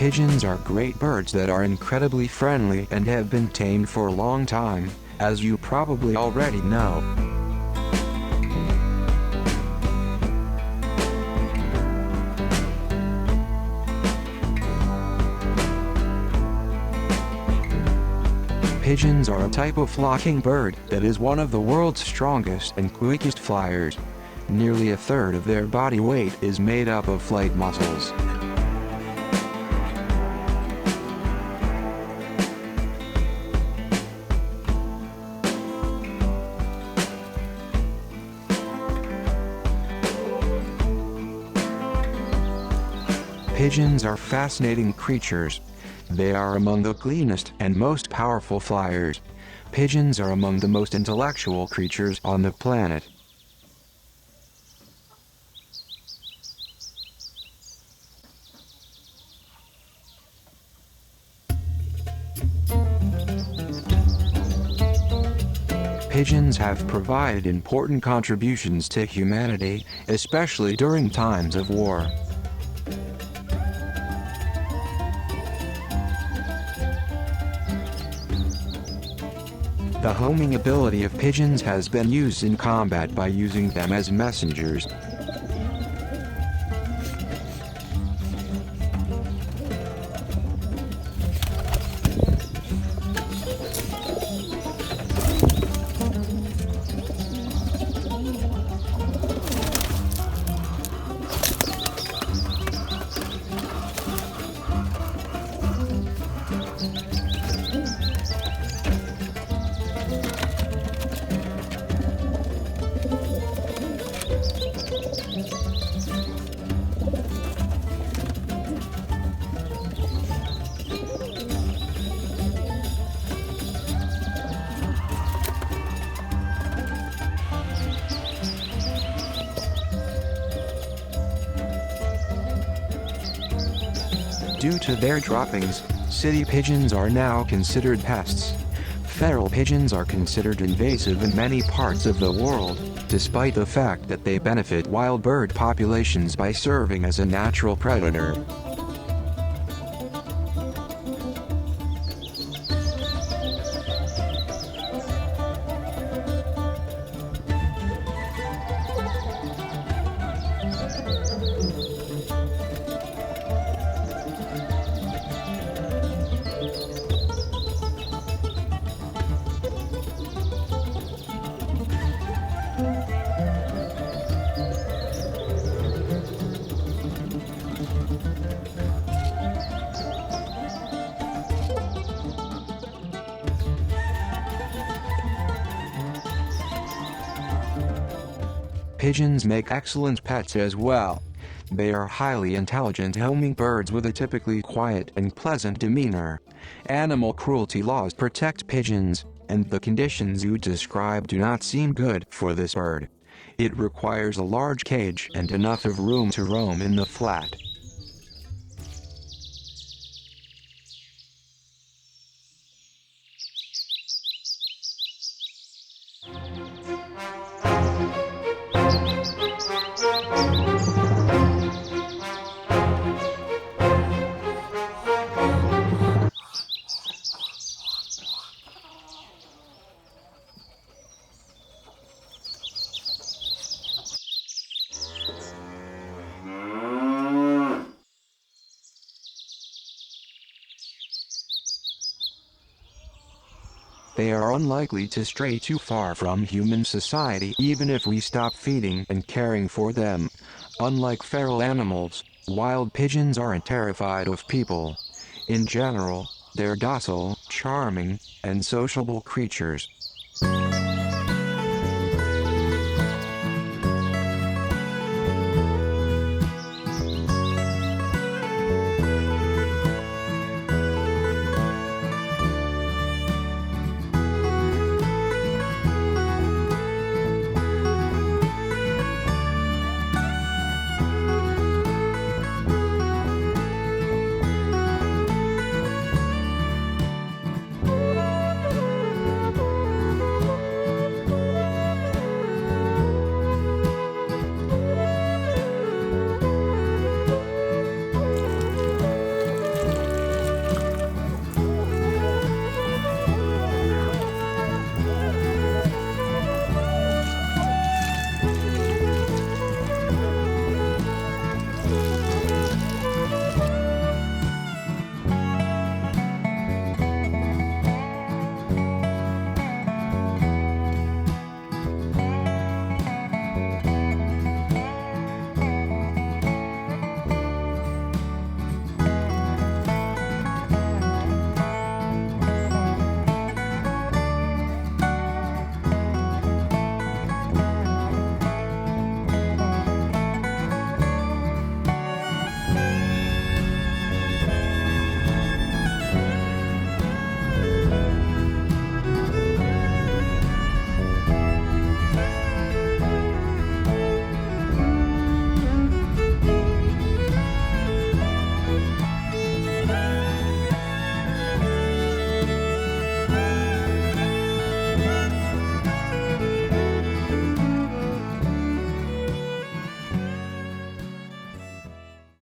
Pigeons are great birds that are incredibly friendly and have been tamed for a long time, as you probably already know. Pigeons are a type of flocking bird that is one of the world's strongest and quickest flyers. Nearly a third of their body weight is made up of flight muscles. Pigeons are fascinating creatures. They are among the cleanest and most powerful flyers. Pigeons are among the most intellectual creatures on the planet. Pigeons have provided important contributions to humanity, especially during times of war. The homing ability of pigeons has been used in combat by using them as messengers. Due to their droppings, city pigeons are now considered pests. Feral pigeons are considered invasive in many parts of the world, despite the fact that they benefit wild bird populations by serving as a natural predator. Pigeons make excellent pets as well. They are highly intelligent homing birds with a typically quiet and pleasant demeanor. Animal cruelty laws protect pigeons, and the conditions you describe do not seem good for this bird. It requires a large cage and enough of room to roam in the flat. They are unlikely to stray too far from human society even if we stop feeding and caring for them. Unlike feral animals, wild pigeons aren't terrified of people. In general, they're docile, charming, and sociable creatures.